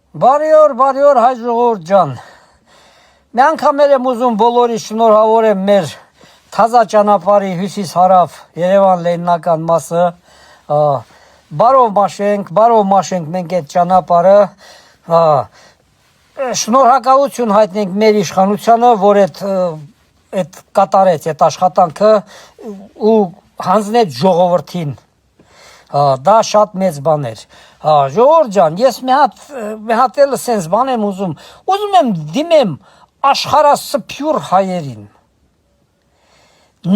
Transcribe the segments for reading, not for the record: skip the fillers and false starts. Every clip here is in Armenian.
Բարի օր, հայ ժողովուրդ ջան։ Մի անգամ եմ ուզում բոլորի շնորհավորեմ մեր թազա ճանապարհի հյուսիս-հարավ Երևան Լենինական մասը։ Բարով մաշենք մենք այդ ճանապարհը։ Շնորհակալություն հայտնենք մեր իշխանությանը, որ այդ կատարեց այդ աշխատանքը ու հանձնեց ժողովրդին։ Դա շատ մեծ բան էր։ Ժողովուրդ ջան, ես մի հատ էլ սենց բան եմ ուզում եմ դիմեմ աշխարհասփյուռ հայերին։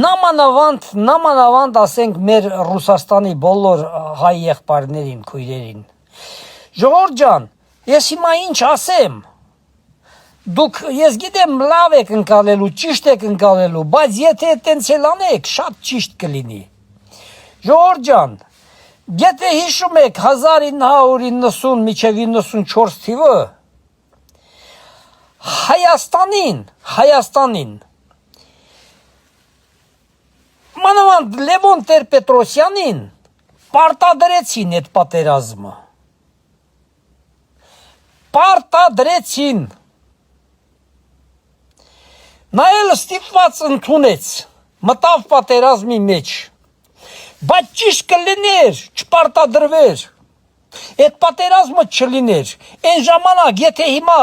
Նամանավանդ ասենք մեր Ռուսաստանի բոլոր հայ եղբայրներին, քույրերին։ Ժողովուրդ ջան, ես հիմա ինչ ասեմ։ Ես գիտեմ լավ եք ընկալելու, ճիշտ եք ընկալելու, բայց եթե այտենց էլ անեք, շատ ճիշտ կլինի։ Ժողովուրդ ջան, Եթե հիշում եք 1990 մինչև 94 թիվը Հայաստանին մանավանդ Լևոն Տեր-Պետրոսյանին պարտադրեցին այդ պատերազմը։ Պարտադրեցին։ Նա էլ ստիպված ընդունեց, մտավ պատերազմի մեջ։ Բայց ճիշտ կլիներ, չպարտադրվեր, այդ պատերազմը չլիներ, այն ժամանակ, եթե հիմա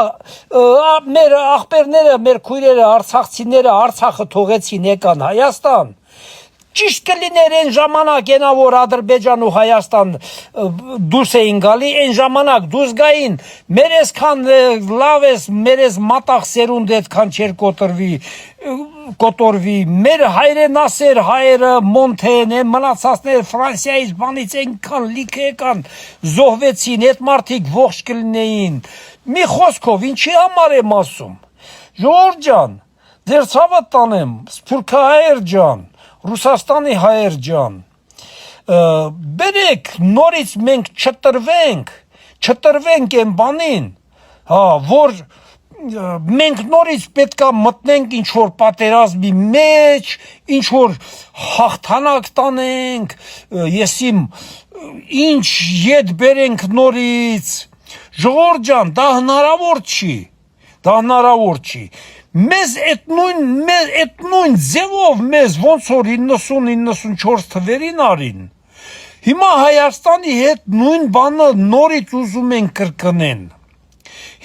մեր աղբերները, մեր քույրերը, արցախցիները Արցախը թողեցին եկան Հայաստան, ճիշտ կլիներ այն ժամանակ, ենա որ Ադրբեջան ու Հայաստան դուրս էին գալի, այն ժամանակ դուրս գային, մեր այսքան լավ ես, մեր այս մատաղ սերունդ այդքան չեր կոտորվի, մեր հայրենասեր հայերը Մոնթեն, մնացածներ Ֆրանսիայից բանից այնքան լիքը եկան, զոհվեցին, այդ մարդիկ ողջ կլինեին, մի խոսքով, ինչի համար եմ ասում, ժողովուրդ ջան, ձեր ցավը տանեմ, սփյուռքահայեր ջան, Ռուսաստանի հայեր ջան, բերեք նորից մենք չտրվենք են բանին, որ մենք նորից պետքա մտնենք ինչ-որ պատերազմի մեջ, ինչ-որ հաղթանակ տանենք, ինչ ետ բերենք նորից, ժողովուրդ ջան, դա հնարավոր չի, Մեզ այդ նույն ձևով մեզ ոնց որ 90-94 թվերին արին, հիմա Հայաստանի հետ նույն բանը նորից ուզում են կրկնեն,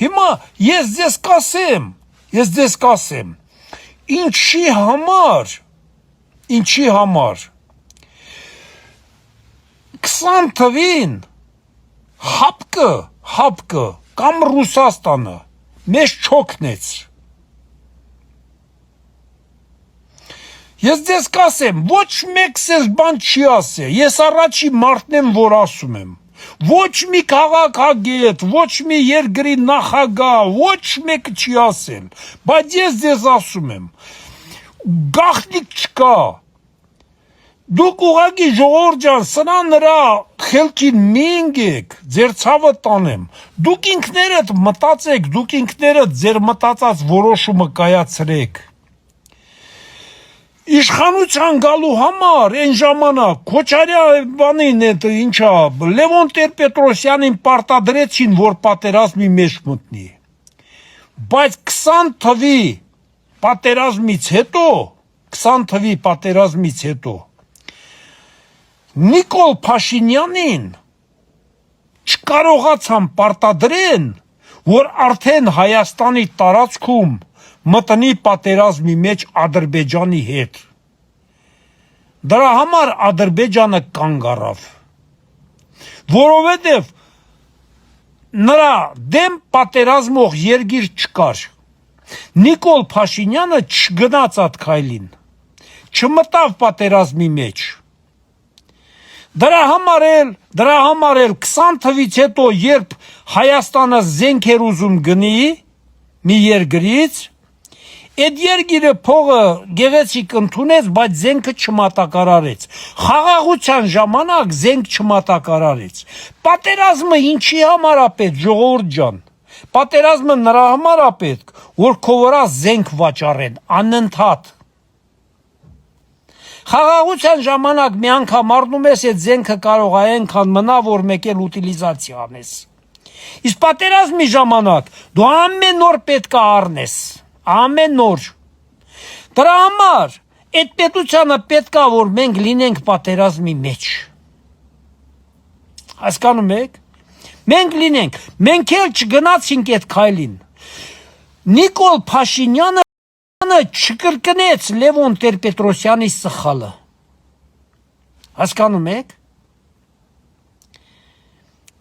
հիմա ես ձեզ կասեմ, ինչի համար 20 թվին հապկը կամ Ռուսաստանը մեզ չօգնեց, Ես ձեզ կասեմ, ոչ մեկ սեզ բան չի ասե, ես առաջի մարդն եմ, որ ասում եմ, ոչ մի քաղաքագետ, ոչ մի երկրի նախագահ, ոչ մեկը չի ասել, բայց ես ձեզ ասում եմ, գաղտնիք չկա, դուք ուղղակի ժողովուրդ ջան, սրա նրա խելքին մի ընկեք, ձեր ցավը տանեմ, դուք ինքներդ մտածեք, դուք ինքներդ ձեր մտածած որոշումը կայացրեք, Իշխանության գալու համար այն ժամանակ Քոչարյանին Լևոն Տեր-Պետրոսյանին պարտադրեցին, որ պատերազմի մեջ մտնի, բայց 20 թվի պատերազմից հետո Նիկոլ Փաշինյանին չկարողացան պարտադրեն, որ արդեն Հայաստանի տարածքում մտնի պատերազմի մեջ Ադրբեջանի հետ, դրա համար Ադրբեջանը կանգ առավ, որովհետև նրա դեմ պատերազմող երկիր չկար, Նիկոլ Փաշինյանը չգնաց այդ քայլին, չմտավ պատերազմի մեջ, դրա համար էլ 20 թվից հետո, երբ Հայաստանը զենք էր ուզում գնի մի երկրից, Այդ երկիրը փողը գեղեցիկ ընդունեց, բայց զենքը չմատակարարեց, խաղաղության ժամանակ զենք չմատակարարեց, պատերազմը ինչի համար է պետք, ժողովուրդ ջան, պատերազմը նրա համար է պետք, որ քո վրա զենք վաճառեն, անընդհատ, խաղաղության ժամանակ մի անգամ առնում ես այդ զենքը կարող է այնքան մնա, որ մեկ էլ ուտիլիզացիա անես, Իսկ պատերազմի ժամանակ դու ամեն օր պետք է առնես, ամեն օր։ Դրա համար այդ պետությանը պետք է որ մենք լինենք պատերազմի մեջ։ Հասկանում եք։ Մենք լինենք, մենք էլ չգնացինք այդ քայլին։ Նիկոլ Փաշինյանը չկրկնեց Լևոն Տեր-Պետրոսյանի սխալը։ Հասկանում եք։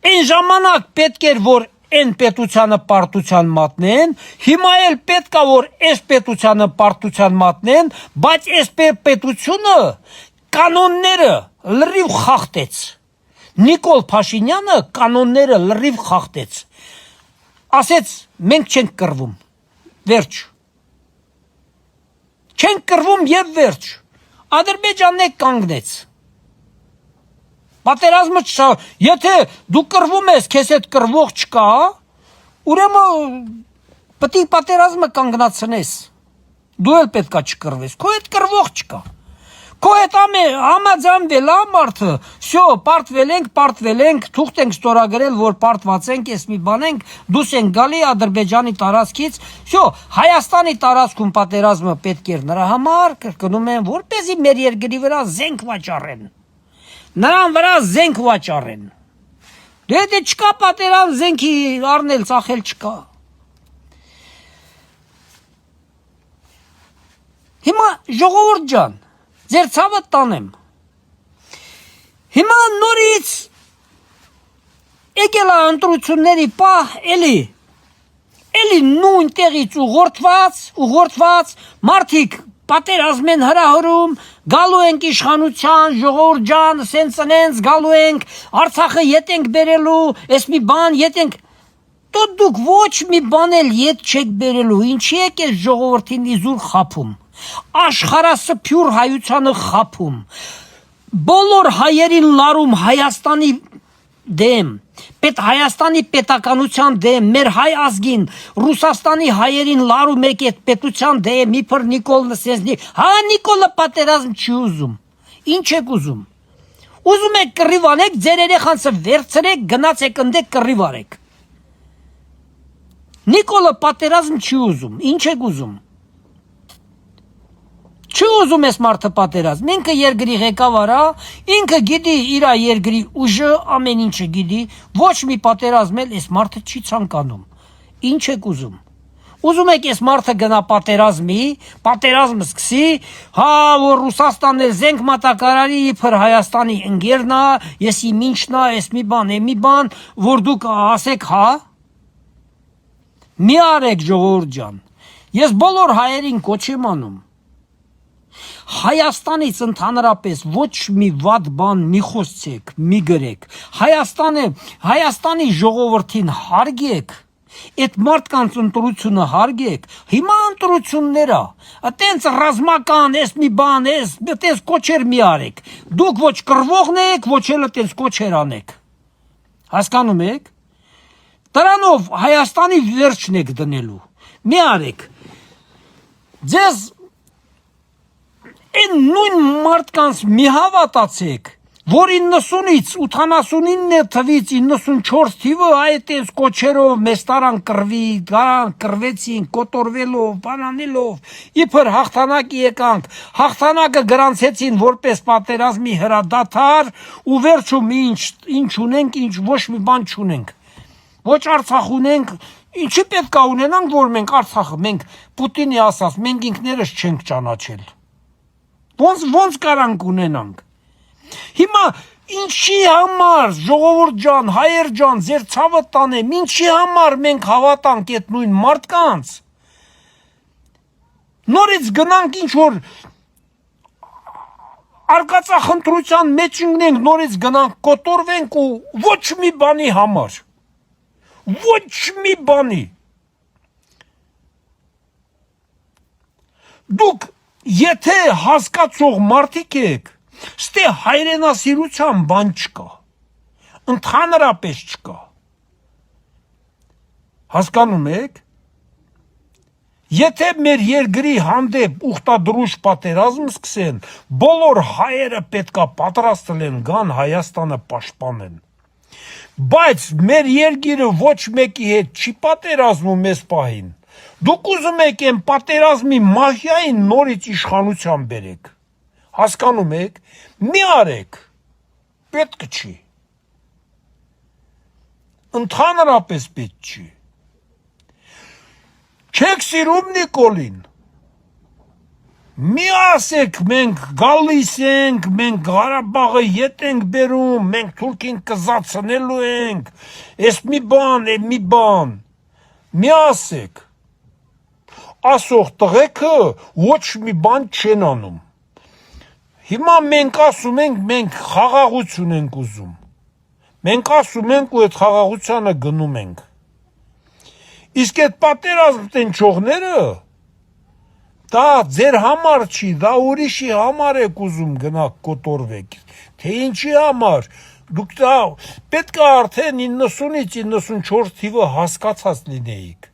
Այն ժամանակ պետք էր որ այն պետությանը պարտության մատնեն, հիմա էլ պետք է որ այս պետությանը պարտության մատնեն, բայց այս պետությունը կանոնները լրիվ խախտեց։ Նիկոլ Փաշինյանը կանոնները լրիվ խախտեց։ Ասեց մենք չենք կռվում։ Վերջ։ Չենք կռվում եւ վերջ։ Ադրբեջանն է կանգնեց։ Պատերազմը չկա, եթե դու կռվում ես, քեզ հետ կռվող չկա, ուրեմն պետք է պատերազմը կանգնացնես։ Դու էլ պետքա չկռվես, քո հետ կռվող չկա։ Քո հետ համաձայնվել է մարդը, всё, պարտվել ենք, թուղթ ենք ստորագրել, որ պարտված ենք, ես մի բան ենք, դուս ենք գալի Ադրբեջանի տարածքից, всё, Հայաստանի տարածքում պատերազմը պետք էր նրա համար, կրկնում եմ, որպեսզի մեր երկրի վրա զենք վաճառեն։ Նրան վրա զենք վաճառեն։ Դե դե չկա պատերազմ զենքի առնել, ծախել չկա։ Հիմա ժողովուրդ ջան, ձեր ցավը տանեմ։ Հիմա նորից եկել է ընտրությունների պահ, էլի նույն տեղից ուղղորդված մարդիկ պատերազմ են հրահրում, գալու ենք իշխանության, ժողովուրդ ջան, սենց գալու ենք, Արցախը ետ ենք բերելու, ես մի բան ետ ենք։ Դուք ոչ մի բան էլ ետ չեք բերելու, ինչի եք ես ժողովրդին իզուր խափում, աշխարհասփյուր հայությանը խափում, բոլոր հայերին լարում Հայաստանի դեմ, Հայաստանի պետականության դեմ, մեր հայ ազգին, Ռուսաստանի հայերին լարում եք այդ պետության դեմ, իբր Նիկոլը սենզնի, հա Նիկոլը պատերազմ չի ուզում, ինչ եք ուզում, ուզում եք կռիվ անեք, ձեր երեխանցը վերցրեք, գնացեք ընդեք կռիվ արեք, Նիկոլը պատերազմ չի ուզում, ինչ եք ուզում, չի ուզում ես մարդը պատերազմ, ինքը երկրի ղեկավար է, ինքը գիտի իր երկրի ուժը, ամեն ինչը գիտի, ոչ մի պատերազմ էլ այս մարդը չի ցանկանում, ինչ եք ուզում, ուզում եք այս մարդը գնա պատերազմի, պատերազմը սկսի, հա որ Ռուսաստանն էլ զենք մատակարարի, իբր Հայաստանի ընկերն է, ես իմ ինչն է, ես մի բան, որ դուք ասեք հա, մի արեք ժողովուրդ ջան, ես բոլոր հայերին կոչ եմ անում, Հայաստանից ընդհանրապես ոչ մի վատ բան մի խոսեցեք, մի գրեք, Հայաստանի ժողովրդին հարգեք, այդ մարդկանց ընտրությունը հարգեք, հիմա ընտրությունները, այտենց ռազմական, ես մի բան, այտենց կոչեր մի արեք, դուք ոչ կռվողն եք, ոչ էլ այտենց կոչեր անեք, հասկանում եք, դրանով Հայաստանի վերջն եք դնելու, մի արեք, ձեզ Այն նույն մարդկանց մի հավատացեք, որ 90-ից 89 թվից 94 թիվը այդպես կոչերով մեզ տարան կռվի, կռվեցին, կոտորվելով, բանանելով, իբր հաղթանակի եկանք, հաղթանակը գրանցեցին որպես պատերազմի հրադադար ու վերջում ինչ ունենք, ինչ ոչ մի բան չունենք, ոչ Արցախ ունենք, ինչի պետք է ունենանք, որ մենք Արցախը, մենք Պուտինի ասած, մենք ինքներս չենք ճանաչել, ոնց կարանք ունենանք, հիմա ինչի համար, ժողովուրդ ջան, հայեր ջան, ձեր ցավը տանեմ, ինչի համար մենք հավատանք այդ նույն մարդկանց, նորից գնանք ինչ-որ արկածախնդրության մեջ ընկնենք, նորից գնանք կոտորվենք ու ոչ մի բանի համար, ոչ մի բանի, դուք եթե հասկացող մարդիկ եք, ստե հայրենասիրության բան չկա, ընդհանրապես չկա, հասկանում եք, եթե մեր երկրի հանդեպ ուխտադրուժ պատերազմ սկսեն, բոլոր հայերը պետքա պատրաստ լինեն գան Հայաստանը պաշտպանեն, Բայց մեր երկիրը ոչ մեկի հետ չի պատերազմում այս պահին։ Դուք ուզում եք այն պատերազմի մահյային նորից իշխանության բերեք։ Հասկանում եք, մի արեք, պետք չի։ Ընդհանրապես պետք չի։ Չեք սիրում Նիկոլին։ Մի ասեք, մենք գալիս ենք, մենք Ղարաբաղը ետ ենք բերում, մենք Թուրքին կզացնելու ենք, ես մի բան, մի ասեք, ասող տղեկը ոչ մի բան չեն անում, հիմա մենք ասում ենք, մենք խաղաղություն ենք ուզում, մենք ասում ենք ու այդ խաղաղությանը գնում ենք, իսկ այդ պատերազմ տենչողները դա ձեր համար չի, դա ուրիշի համար եք ուզում գնաք կոտորվեք, թե ինչի համար, դուք դա պետք է արդեն 90-ից 94 թիվը հասկացած լինեիք,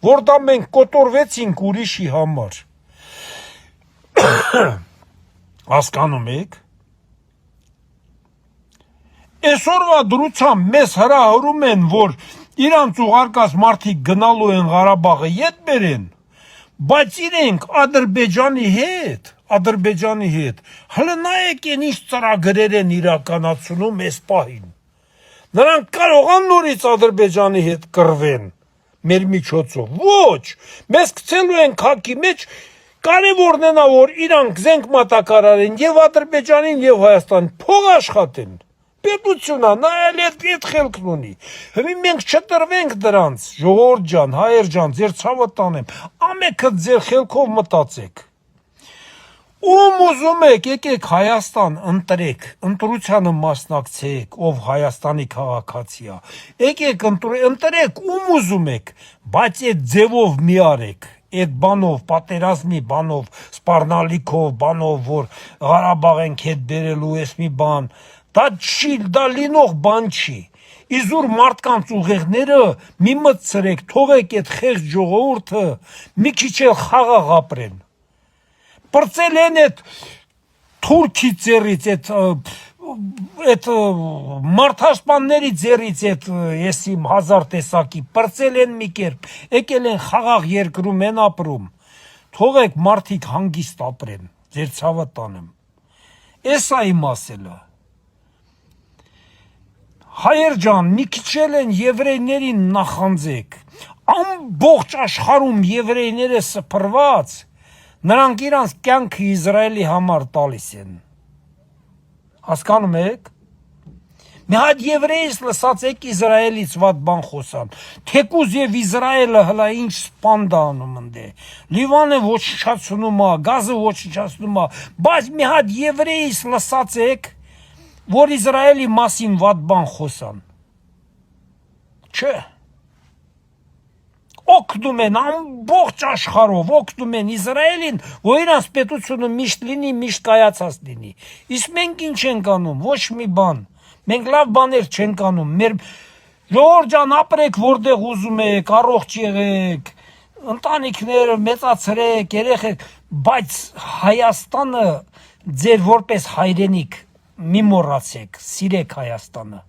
որ դա մենք կոտորվեցինք ուրիշի համար, հասկանում եք, այսօրվա դրությամբ մեզ հրահրում են, որ իրանց ուղարկած մարդիկ գնալու են Ղարաբաղը ետ բերեն, բայց իրենք Ադրբեջանի հետ, հլը նայեք են ինչ ծրագրեր են իրականացնում այս պահին, նրանք կարող են նորից Ադրբեջանի հետ կռվեն, մեր միջոցով, ոչ, մեզ գցելու են քաքի մեջ, կարևորն է նա, որ իրանք զենք մատակարարեն և Ադրբեջանին և Հայաստան փող աշխատեն, պետությունա, նա էլ այդ խելքն ունի, մենք չտրվենք դրանց, ժողովուրդ ջան, հայեր ջան, ձեր ցավը տանեմ, ամեքը ձեր խելքով մտածեք, ում ուզում եք, եկեք Հայաստան ընտրեք, ընտրությանը մասնակցեք, ով Հայաստանի քաղաքացի է, եկեք ընտրեք, ում ուզում եք, բայց այդ ձևով մի արեք, այդ բանով, պատերազմի բանով, սպառնալիքով, բանով, որ Ղարաբաղ ենք հետ բերելու, ես մի բան, դա չի, դա լինող բան չի, իզուր մարդկանց ուղեղները մի մտցրեք, թողեք այդ խեղճ ժողովուրդը, մի քիչ էլ խաղաղ ապրեն, պրծել են այդ թուրքի ձեռից, այդ մարդասպանների ձեռից, ես իմ 1000 տեսակի, պրծել են մի կերպ, եկել են խաղաղ երկրում են ապրում, թողեք մարդիկ հանգիստ ապրեն, ձեր ցավը տանեմ, ես իմ ասելը, հայեր ջան, մի քիչ են եվրեյներին նախանձեք, ամբողջ աշխարհում եվրեյները սփռված, նրանք իրանց կյանքը Իսրայելի համար տալիս են, հասկանում եք, մի հատ եվրեյից լսացեք Իսրայելից վատ բան խոսան, թեկուզ և Իսրայելը հլա ինչ սպանդա անում ընդե, Լիվանը ոչնչացնում է, գազը ոչնչացնում է, բայց մի հատ եվրեյից լսացեք, որ Իսրայելի մասին վատ բան խոսան, չէ, օգնում են ամբողջ աշխարհով, օգնում են Իսրայելին, որ իրանց պետությունը միշտ լինի, միշտ կայացած լինի, իսկ մենք ինչ ենք անում, ոչ մի բան, մենք լավ բաներ չենք անում, մեր ժողովուրդ ջան ապրեք որտեղ ուզում եք, առողջ եղեք, ընտանիքները մեծացրեք, երեխեք, բայց Հայաստանը ձեր որպես հայրենիք մի մոռացեք, սիրեք Հայաստանը,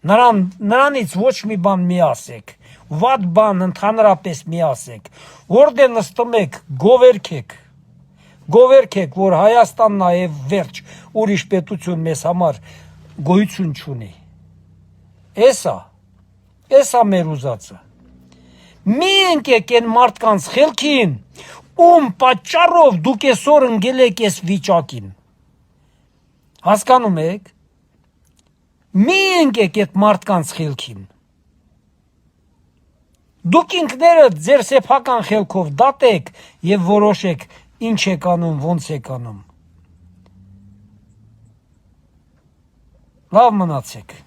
նրանից ոչ մի բան մի ասեք, վատ բան ընդհանրապես մի ասեք, որտեղ նստում եք, գովերքեք, որ Հայաստանն է և վերջ, ուրիշ պետություն մեզ համար գոյություն չունի, էսա մեր ուզածը, մի ընկեք են մարդկանց խելքին, ում պատճառով դուք այսօր ընկել եք այս վիճակին, հասկանում եք, մի ընկեք այդ մարդկանց խելքին, դուք ինքներդ ձեր սեփական խելքով դատեք և որոշեք ինչ եք անում, ոնց եք անում, լավ մնացեք։